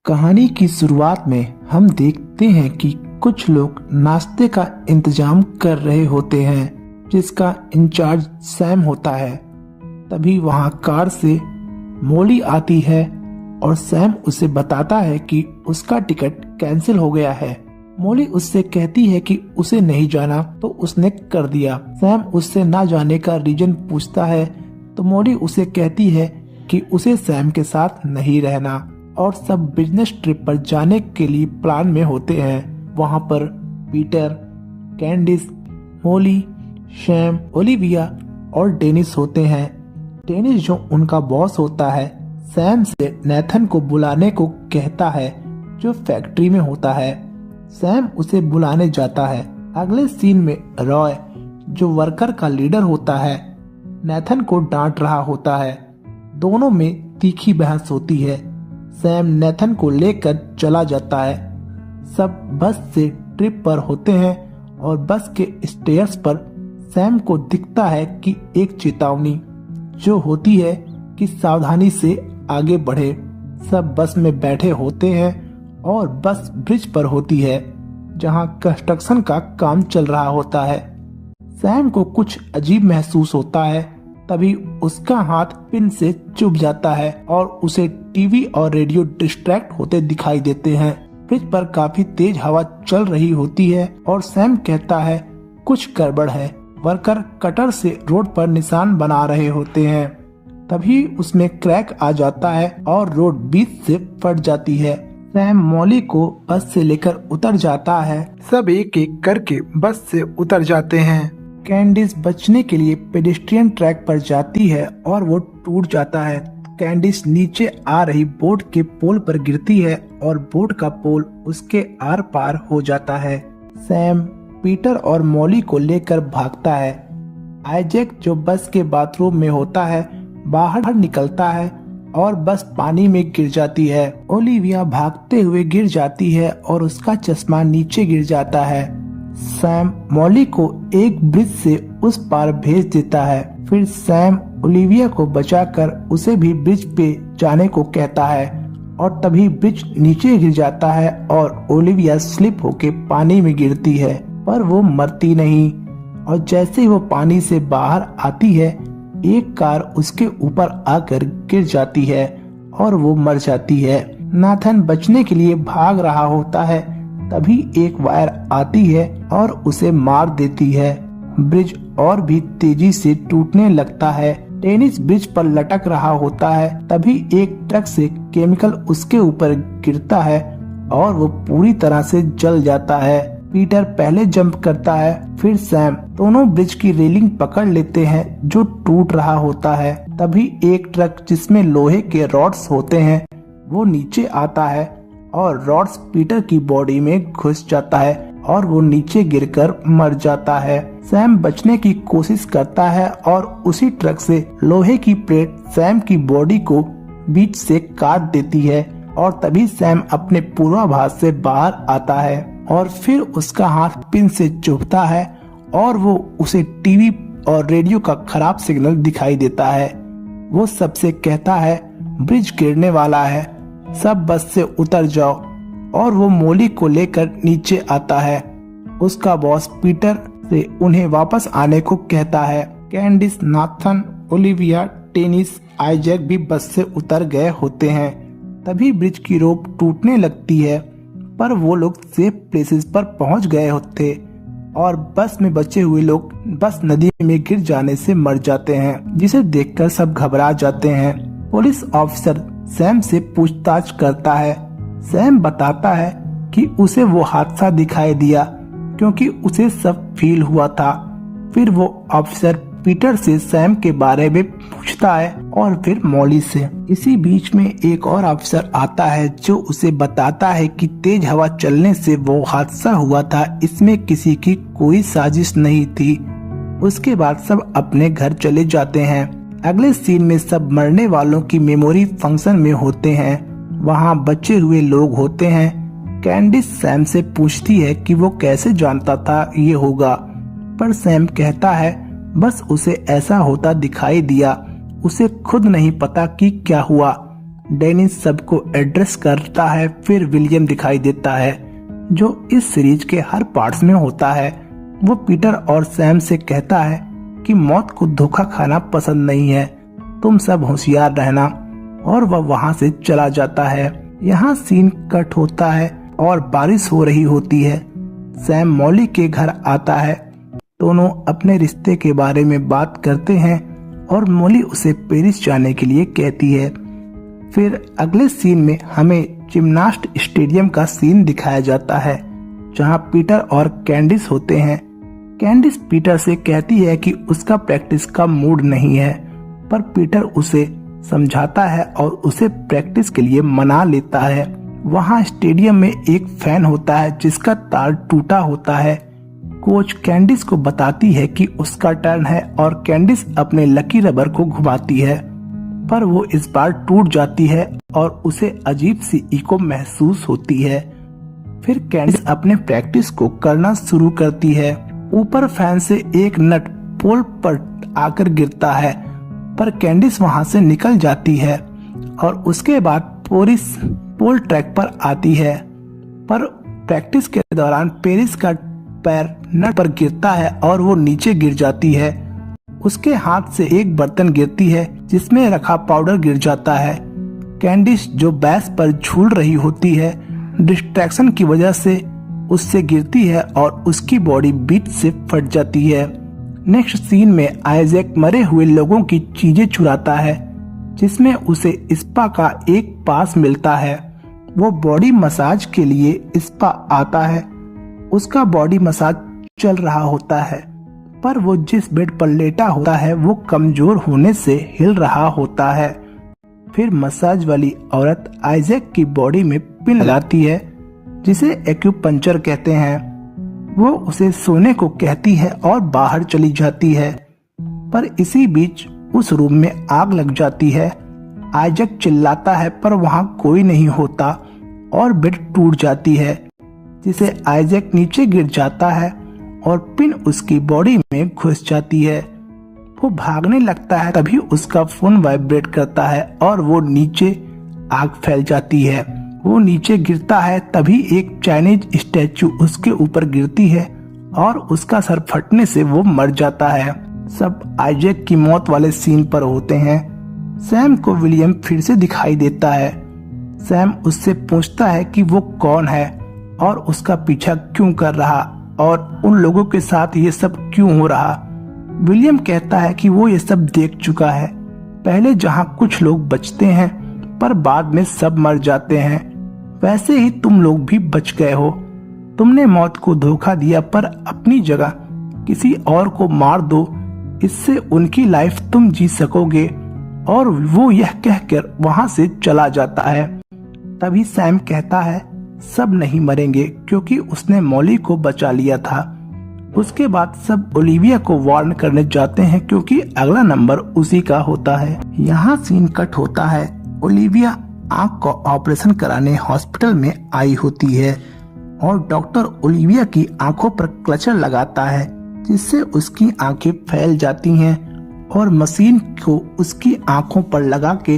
कहानी की शुरुआत में हम देखते हैं कि कुछ लोग नाश्ते का इंतजाम कर रहे होते हैं जिसका इंचार्ज सैम होता है। तभी वहां कार से मोली आती है और सैम उसे बताता है कि उसका टिकट कैंसिल हो गया है। मोली उससे कहती है कि उसे नहीं जाना तो उसने कर दिया। सैम उससे ना जाने का रीजन पूछता है तो मोली उसे कहती है कि उसे सैम के साथ नहीं रहना और सब बिजनेस ट्रिप पर जाने के लिए प्लान में होते हैं। वहां पर पीटर, कैंडिस, मोली, सैम, ओलिविया और डेनिस होते हैं। डेनिस जो उनका बॉस होता है सैम से नेथन को बुलाने को कहता है जो फैक्ट्री में होता है। सैम उसे बुलाने जाता है। अगले सीन में रॉय जो वर्कर का लीडर होता है नेथन को डांट रहा होता है। दोनों में तीखी बहस होती है। सैम नेथन को लेकर चला जाता है। सब बस से ट्रिप पर होते हैं और बस के स्टेयर्स पर सैम को दिखता है कि एक चेतावनी जो होती है कि सावधानी से आगे बढ़े। सब बस में बैठे होते हैं और बस ब्रिज पर होती है जहां कंस्ट्रक्शन का काम चल रहा होता है। सैम को कुछ अजीब महसूस होता है। तभी उसका हाथ पिन से चुभ जाता है और उसे टीवी और रेडियो डिस्ट्रैक्ट होते दिखाई देते हैं। ब्रिज पर काफी तेज हवा चल रही होती है और सैम कहता है कुछ गड़बड़ है। वर्कर कटर से रोड पर निशान बना रहे होते हैं। तभी उसमें क्रैक आ जाता है और रोड बीच से फट जाती है। सैम मॉली को बस से लेकर उतर जाता है। सब एक एक करके बस से उतर जाते हैं। कैंडिस बचने के लिए पेडेस्ट्रियन ट्रैक पर जाती है और वो टूट जाता है। कैंडिस नीचे आ रही बोट के पोल पर गिरती है और बोट का पोल उसके आर पार हो जाता है। सैम पीटर और मॉली को लेकर भागता है। आइजैक जो बस के बाथरूम में होता है बाहर निकलता है और बस पानी में गिर जाती है। ओलिविया भागते हुए गिर जाती है और उसका चश्मा नीचे गिर जाता है। सैम मॉली को एक ब्रिज से उस पार भेज देता है। फिर सैम ओलिविया को बचाकर उसे भी ब्रिज पे जाने को कहता है और तभी ब्रिज नीचे गिर जाता है और ओलिविया स्लिप होके पानी में गिरती है पर वो मरती नहीं। और जैसे ही वो पानी से बाहर आती है एक कार उसके ऊपर आकर गिर जाती है और वो मर जाती है। नाथन बचने के लिए भाग रहा होता है। तभी एक वायर आती है और उसे मार देती है। ब्रिज और भी तेजी से टूटने लगता है। डेनिस ब्रिज पर लटक रहा होता है। तभी एक ट्रक से केमिकल उसके ऊपर गिरता है और वो पूरी तरह से जल जाता है। पीटर पहले जंप करता है फिर सैम। दोनों ब्रिज की रेलिंग पकड़ लेते हैं जो टूट रहा होता है। तभी एक ट्रक जिसमें लोहे के रॉड्स होते हैं वो नीचे आता है और रॉड्स पीटर की बॉडी में घुस जाता है और वो नीचे गिरकर मर जाता है। सैम बचने की कोशिश करता है और उसी ट्रक से लोहे की प्लेट सैम की बॉडी को बीच से काट देती है और तभी सैम अपने पूर्वाभास से बाहर आता है और फिर उसका हाथ पिन से चुभता है और वो उसे टीवी और रेडियो का खराब सिग्नल दिखाई देता है। वो सबसे कहता है ब्रिज गिरने वाला है, सब बस से उतर जाओ और वो मोली को लेकर नीचे आता है। उसका बॉस पीटर से उन्हें वापस आने को कहता है। Candice, Nathan, Olivia, Dennis, Isaac भी बस से उतर गए होते हैं। तभी ब्रिज की रोप टूटने लगती है पर वो लोग सेफ प्लेसेस पर पहुंच गए होते और बस में बचे हुए लोग बस नदी में गिर जाने से मर जाते हैं जिसे देखकर सब घबरा जाते हैं। पुलिस ऑफिसर सैम से पूछताछ करता है। सैम बताता है कि उसे वो हादसा दिखाई दिया क्योंकि उसे सब फील हुआ था। फिर वो ऑफिसर पीटर से सैम के बारे में पूछता है और फिर मॉली से। इसी बीच में एक और अफसर आता है जो उसे बताता है कि तेज हवा चलने से वो हादसा हुआ था, इसमें किसी की कोई साजिश नहीं थी। उसके बाद सब अपने घर चले जाते हैं। अगले सीन में सब मरने वालों की मेमोरी फंक्शन में होते हैं। वहाँ बचे हुए लोग होते हैं। कैंडिस सैम से पूछती है कि वो कैसे जानता था ये होगा, पर सैम कहता है बस उसे ऐसा होता दिखाई दिया, उसे खुद नहीं पता कि क्या हुआ। डेनिस सबको एड्रेस करता है। फिर विलियम दिखाई देता है जो इस सीरीज के हर पार्ट्स में होता है। वो पीटर और सैम से कहता है कि मौत को धोखा खाना पसंद नहीं है, तुम सब होशियार रहना, और वह वहां से चला जाता है। यहाँ सीन कट होता है और बारिश हो रही होती है। सैम मॉली के घर आता है। दोनों अपने रिश्ते के बारे में बात करते हैं और मॉली उसे पेरिस जाने के लिए कहती है। फिर अगले सीन में हमें जिम्नास्ट स्टेडियम का सीन दिखाया जाता है जहां पीटर और कैंडिस होते हैं। कैंडिस पीटर से कहती है कि उसका प्रैक्टिस का मूड नहीं है, पर पीटर उसे समझाता है और उसे प्रैक्टिस के लिए मना लेता है। वहां स्टेडियम में एक फैन होता है जिसका तार टूटा होता है। कोच कैंडिस को बताती है कि उसका टर्न है और कैंडिस अपने लकी रबर को घुमाती है, पर वो इस बार टूट जाती है और उसे अजीब सी इको महसूस होती है। फिर कैंडिस अपने प्रैक्टिस को करना शुरू करती है। ऊपर फैन से एक नट पोल पर आकर गिरता है, पर कैंडिस वहां से निकल जाती है और उसके बाद पोल ट्रैक पर आती है। पर प्रैक्टिस के दौरान पेरिस का पैर नट पर गिरता है और वो नीचे गिर जाती है। उसके हाथ से एक बर्तन गिरती है जिसमें रखा पाउडर गिर जाता है। कैंडिस जो बैस पर झूल रही होती है, डिस्ट्रैक्शन की वजह से उससे गिरती है और उसकी बॉडी बीच से फट जाती है। नेक्स्ट सीन में आइजैक मरे हुए लोगों की चीजें चुराता है जिसमें उसे स्पा का एक पास मिलता है। वो बॉडी मसाज के लिए स्पा आता है। उसका बॉडी मसाज चल रहा होता है, पर वो जिस बेड पर लेटा होता है वो कमजोर होने से हिल रहा होता है। फिर मसाज वाली औरत आइजैक की बॉडी में पिन लगाती है जिसे एक्यूपंक्चर कहते हैं। वो उसे सोने को कहती है और बाहर चली जाती है, पर इसी बीच उस रूम में आग लग जाती है। आइजैक चिल्लाता है पर वहां कोई नहीं होता और बेड टूट जाती है, जिसे आइजैक नीचे गिर जाता है और पिन उसकी बॉडी में घुस जाती है। वो भागने लगता है, तभी उसका फोन वाइब्रेट करता है और वो नीचे आग फैल जाती है। वो नीचे गिरता है, तभी एक चाइनीज स्टैचू उसके ऊपर गिरती है और उसका सर फटने से वो मर जाता है। सब आइजैक की मौत वाले सीन पर होते हैं। सैम को विलियम फिर से दिखाई देता है। सैम उससे पूछता है कि वो कौन है और उसका पीछा क्यों कर रहा और उन लोगों के साथ ये सब क्यों हो रहा। विलियम कहता है कि वो ये सब देख चुका है, पहले जहां कुछ लोग बचते हैं पर बाद में सब मर जाते हैं, वैसे ही तुम लोग भी बच गए हो। तुमने मौत को धोखा दिया, पर अपनी जगह किसी और को मार दो, इससे उनकी लाइफ तुम जी सकोगे। और वो यह कहकर वहां से चला जाता है। तभी सैम कहता है सब नहीं मरेंगे क्योंकि उसने मॉली को बचा लिया था। उसके बाद सब ओलिविया को वार्न करने जाते हैं क्योंकि अगला नंबर उसी का होता है। यहाँ सीन कट होता है। ओलिविया आंख का ऑपरेशन कराने हॉस्पिटल में आई होती है और डॉक्टर ओलिविया की आंखों पर क्लचर लगाता है जिससे उसकी आंखें फैल जाती हैं और मशीन को उसकी आंखों पर लगा के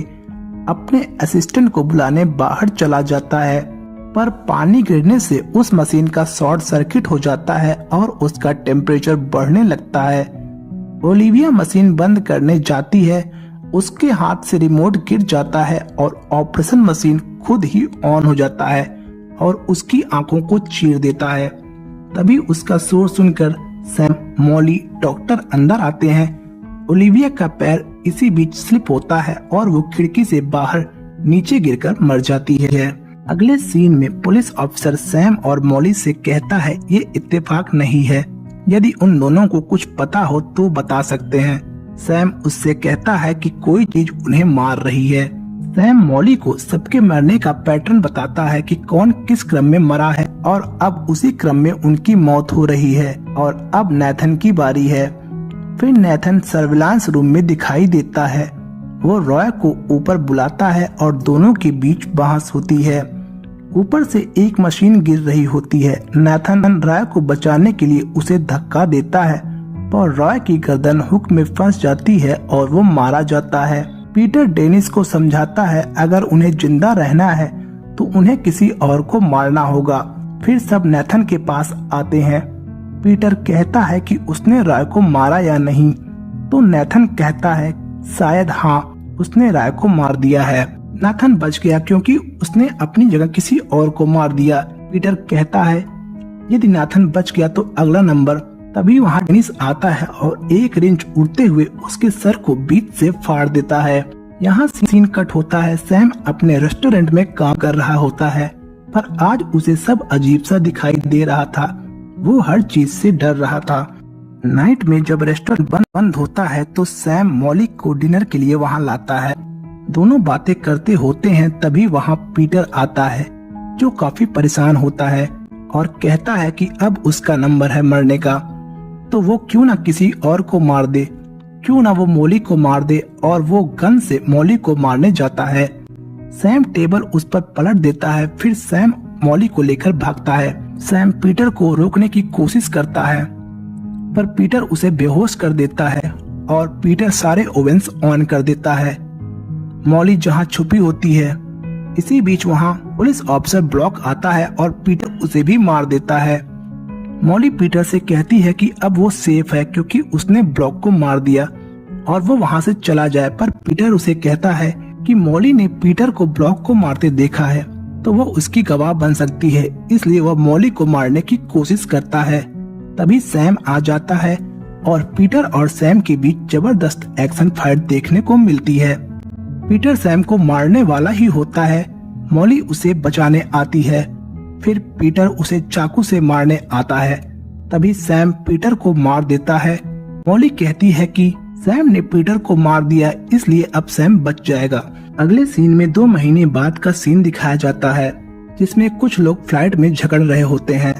अपने असिस्टेंट को बुलाने बाहर चला जाता है, पर पानी गिरने से उस मशीन का शॉर्ट सर्किट हो जाता है और उसका टेम्परेचर बढ़ने लगता है। ओलिविया मशीन बंद करने जाती है, उसके हाथ से रिमोट गिर जाता है और ऑपरेशन मशीन खुद ही ऑन हो जाता है और उसकी आंखों को चीर देता है। तभी उसका शोर सुनकर सैम, मॉली, डॉक्टर अंदर आते हैं। ओलिविया का पैर इसी बीच स्लिप होता है और वो खिड़की से बाहर नीचे गिरकर मर जाती है। अगले सीन में पुलिस ऑफिसर सैम और मॉली से कहता है ये इत्तेफाक नहीं है, यदि उन दोनों को कुछ पता हो तो बता सकते हैं। सैम उससे कहता है कि कोई चीज उन्हें मार रही है। सैम मॉली को सबके मरने का पैटर्न बताता है कि कौन किस क्रम में मरा है और अब उसी क्रम में उनकी मौत हो रही है। और अब नेथन की बारी है। फिर नेथन सर्विलांस रूम में दिखाई देता है। वो रॉय को ऊपर बुलाता है और दोनों के बीच बहस होती है। ऊपर से एक मशीन गिर रही होती है। नेथन रॉय को बचाने के लिए उसे धक्का देता है और रॉय की गर्दन हुक में फंस जाती है और वो मारा जाता है। पीटर डेनिस को समझाता है अगर उन्हें जिंदा रहना है तो उन्हें किसी और को मारना होगा। फिर सब नेथन के पास आते हैं। पीटर कहता है कि उसने रॉय को मारा या नहीं, तो नेथन कहता है शायद हाँ, उसने रॉय को मार दिया है। नेथन बच गया क्योंकि उसने अपनी जगह किसी और को मार दिया। पीटर कहता है यदि नेथन बच गया तो अगला नंबर। तभी वहाँ डेनिस आता है और एक रिंच उड़ते हुए उसके सर को बीच से फाड़ देता है। यहाँ सीन कट होता है। सैम अपने रेस्टोरेंट में काम कर रहा होता है, पर आज उसे सब अजीब सा दिखाई दे रहा था। वो हर चीज से डर रहा था। नाइट में जब रेस्टोरेंट बंद होता है तो सैम मॉली को डिनर के लिए वहाँ लाता है। दोनों बातें करते होते हैं। तभी वहाँ पीटर आता है जो काफी परेशान होता है और कहता है कि अब उसका नंबर है मरने का, तो वो क्यों ना किसी और को मार दे, क्यों ना वो मॉली को मार दे। और वो गन से मॉली को मारने जाता है। सैम टेबल उस पर पलट देता है। फिर सैम मॉली को लेकर भागता है। सैम पीटर को रोकने की कोशिश करता है, पर पीटर उसे बेहोश कर देता है और पीटर सारे ओवेंस ऑन कर देता है। मॉली जहां छुपी होती है। इसी बीच वहां पुलिस ऑफिसर ब्लॉक आता है और पीटर उसे भी मार देता है। मॉली पीटर से कहती है कि अब वो सेफ है क्योंकि उसने ब्लॉक को मार दिया और वो वहां से चला जाए, पर पीटर उसे कहता है कि मॉली ने पीटर को ब्लॉक को मारते देखा है तो वो उसकी गवाह बन सकती है, इसलिए वह मॉली को मारने की कोशिश करता है। तभी सैम आ जाता है और पीटर और सैम के बीच जबरदस्त एक्शन फाइट देखने को मिलती है। पीटर सैम को मारने वाला ही होता है। मॉली उसे बचाने आती है। फिर पीटर उसे चाकू से मारने आता है। तभी सैम पीटर को मार देता है। मॉली कहती है कि सैम ने पीटर को मार दिया, इसलिए अब सैम बच जाएगा। अगले सीन में 2 महीने बाद का सीन दिखाया जाता है, जिसमें कुछ लोग फ्लाइट में झगड़ रहे होते हैं।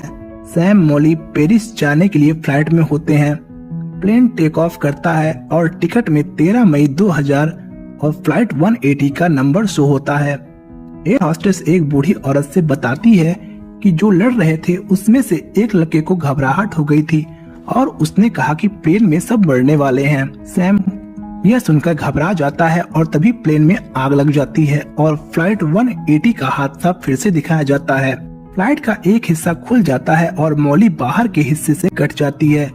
सैम मॉली पेरिस जाने के लिए फ्लाइट में होते हैं। प्लेन टेक ऑफ करता है और टिकट में 13 मई 2000 और फ्लाइट 180 का नंबर शो होता है। एयर हॉस्टेस एक बूढ़ी औरत से बताती है कि जो लड़ रहे थे उसमें से एक लड़के को घबराहट हो गई थी और उसने कहा कि प्लेन में सब मरने वाले हैं। सैम यह सुनकर घबरा जाता है और तभी प्लेन में आग लग जाती है और फ्लाइट 180 का हादसा फिर से दिखाया जाता है। फ्लाइट का एक हिस्सा खुल जाता है और मॉली बाहर के हिस्से से कट जाती है।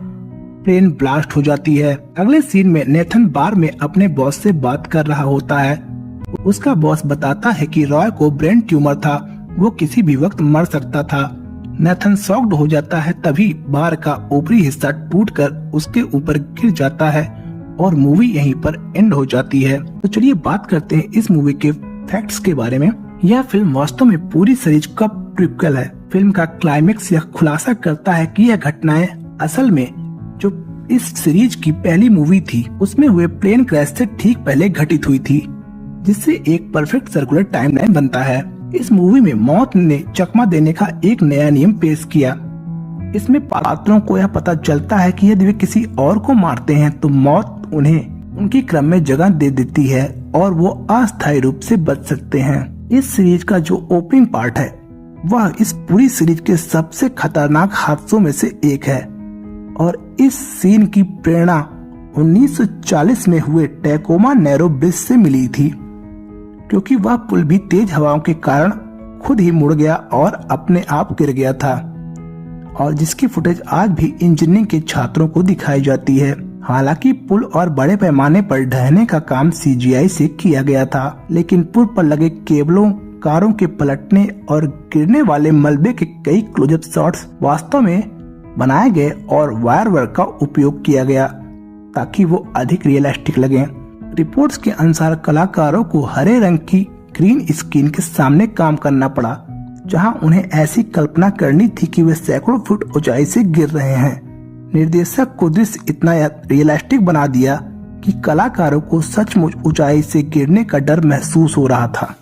प्लेन ब्लास्ट हो जाती है। अगले सीन में नेथन बार में अपने बॉस से बात कर रहा होता है। उसका बॉस बताता है कि रॉय को ब्रेन ट्यूमर था, वो किसी भी वक्त मर सकता था। नेथन शॉक्ड हो जाता है। तभी बार का ऊपरी हिस्सा टूटकर उसके ऊपर गिर जाता है और मूवी यहीं पर एंड हो जाती है। तो चलिए बात करते हैं इस मूवी के फैक्ट्स के बारे में। यह फिल्म वास्तव में पूरी सीरीज का प्रीक्वल है। फिल्म का क्लाइमेक्स यह खुलासा करता है कि यह घटनाएं असल में जो इस सीरीज की पहली मूवी थी उसमें हुए प्लेन क्रैश से ठीक पहले घटित हुई थी, जिससे एक परफेक्ट सर्कुलर टाइमलाइन बनता है। इस मूवी में मौत ने चकमा देने का एक नया नियम पेश किया। इसमें पात्रों को यह पता चलता है कि यदि वे किसी और को मारते हैं तो मौत उन्हें उनकी क्रम में जगह दे देती है और वो अस्थायी रूप से बच सकते हैं। इस सीरीज का जो ओपनिंग पार्ट है वह इस पूरी सीरीज के सबसे खतरनाक हादसों में से एक है और इस सीन की प्रेरणा 1940 में हुए टैकोमा नैरो ब्रिज से मिली थी, क्योंकि वह पुल भी तेज हवाओं के कारण खुद ही मुड़ गया और अपने आप गिर गया था और जिसकी फुटेज आज भी इंजीनियरिंग के छात्रों को दिखाई जाती है। हालांकि पुल और बड़े पैमाने पर ढहने का काम CGI से किया गया था, लेकिन पुल पर लगे केबलों, कारों के पलटने और गिरने वाले मलबे के कई क्लोजअप शॉट्स वास्तव में बनाए गए और वायर वर्क का उपयोग किया गया ताकि वो अधिक रियलिस्टिक लगे। रिपोर्ट्स के अनुसार कलाकारों को हरे रंग की ग्रीन स्क्रीन के सामने काम करना पड़ा, जहां उन्हें ऐसी कल्पना करनी थी कि वे सैकड़ों फुट ऊंचाई से गिर रहे हैं। निर्देशक को दृश्य इतना रियलिस्टिक बना दिया कि कलाकारों को सचमुच ऊंचाई से गिरने का डर महसूस हो रहा था।